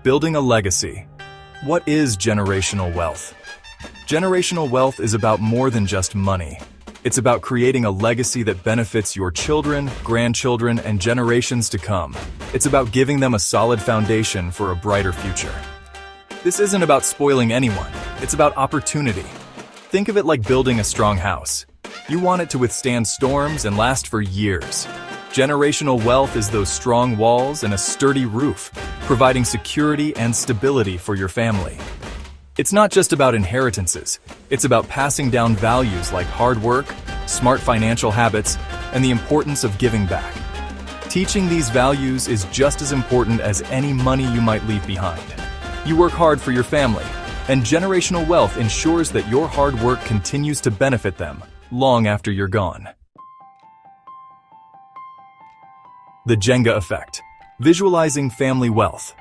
Building a legacy. What is generational wealth? Generational wealth is about more than just money. It's about creating a legacy that benefits your children, grandchildren, and generations to come. It's about giving them a solid foundation for a brighter future. This isn't about spoiling anyone. It's about opportunity. Think of it like building a strong house. You want it to withstand storms and last for years. Generational wealth is those strong walls and a sturdy roof, providing security and stability for your family. It's not just about inheritances. It's about passing down values like hard work, smart financial habits, and the importance of giving back. Teaching these values is just as important as any money you might leave behind. You work hard for your family, and generational wealth ensures that your hard work continues to benefit them long after you're gone. The Jenga effect. Visualizing family wealth.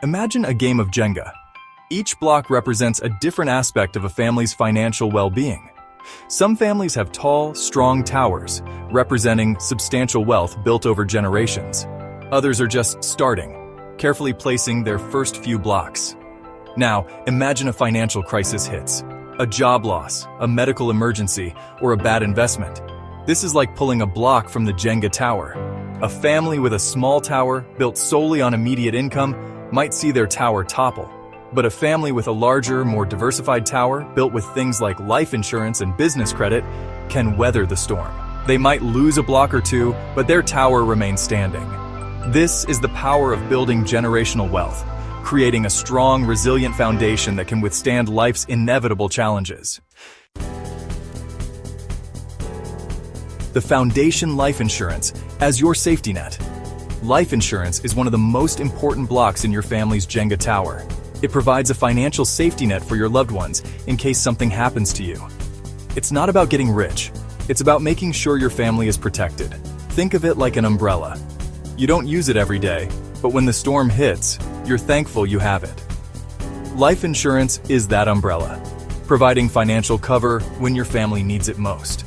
Imagine a game of Jenga. Each block represents a different aspect of a family's financial well-being. Some families have tall, strong towers, representing substantial wealth built over generations. Others are just starting, carefully placing their first few blocks. Now, imagine a financial crisis hits. A job loss, a medical emergency, or a bad investment. This is like pulling a block from the Jenga tower. A family with a small tower, built solely on immediate income, might see their tower topple. But a family with a larger, more diversified tower, built with things like life insurance and business credit, can weather the storm. They might lose a block or two, but their tower remains standing. This is the power of building generational wealth, creating a strong, resilient foundation that can withstand life's inevitable challenges. The Foundation Life Insurance as your safety net. Life insurance is one of the most important blocks in your family's Jenga tower. It provides a financial safety net for your loved ones in case something happens to you. It's not about getting rich. It's about making sure your family is protected. Think of it like an umbrella. You don't use it every day, but when the storm hits, you're thankful you have it. Life insurance is that umbrella, providing financial cover when your family needs it most.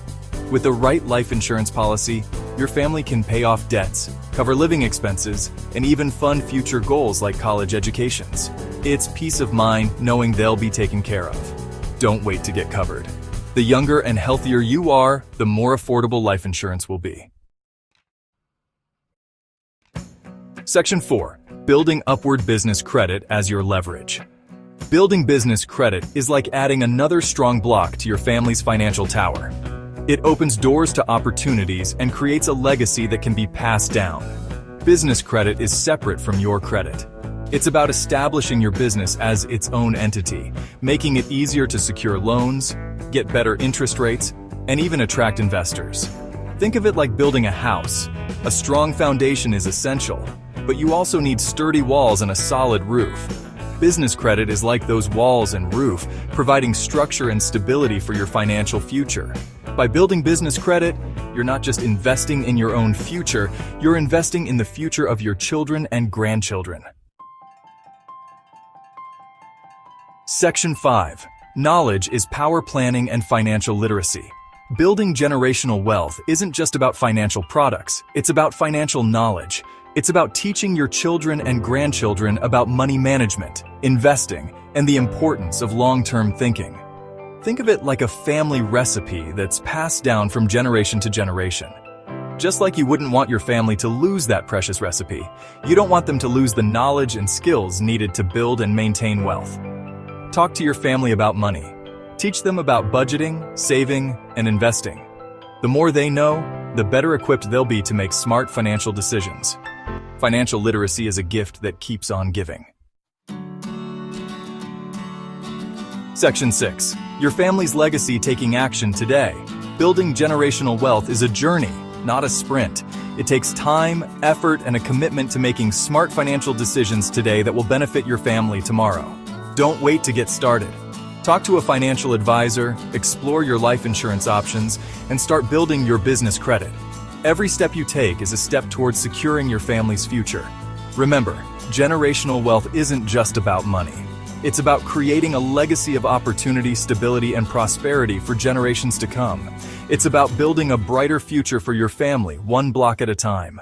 With the right life insurance policy, your family can pay off debts, cover living expenses, and even fund future goals like college educations. It's peace of mind knowing they'll be taken care of. Don't wait to get covered. The younger and healthier you are, the more affordable life insurance will be. Section 4. Building upward business credit as your leverage. Building business credit is like adding another strong block to your family's financial tower. It opens doors to opportunities and creates a legacy that can be passed down. Business credit is separate from your credit. It's about establishing your business as its own entity, making it easier to secure loans, get better interest rates, and even attract investors. Think of it like building a house. A strong foundation is essential, but you also need sturdy walls and a solid roof. Business credit is like those walls and roof, providing structure and stability for your financial future. By building business credit, you're not just investing in your own future, you're investing in the future of your children and grandchildren. Section 5. Knowledge is power planning and financial literacy. Building generational wealth isn't just about financial products, it's about financial knowledge. It's about teaching your children and grandchildren about money management, investing, and the importance of long-term thinking. Think of it like a family recipe that's passed down from generation to generation. Just like you wouldn't want your family to lose that precious recipe, you don't want them to lose the knowledge and skills needed to build and maintain wealth. Talk to your family about money. Teach them about budgeting, saving, and investing. The more they know, the better equipped they'll be to make smart financial decisions. Financial literacy is a gift that keeps on giving. Section 6. Your family's legacy taking action today. Building generational wealth is a journey, not a sprint. It takes time, effort, and a commitment to making smart financial decisions today that will benefit your family tomorrow. Don't wait to get started. Talk to a financial advisor, explore your life insurance options, and start building your business credit. Every step you take is a step towards securing your family's future. Remember, generational wealth isn't just about money. It's about creating a legacy of opportunity, stability, and prosperity for generations to come. It's about building a brighter future for your family, one block at a time.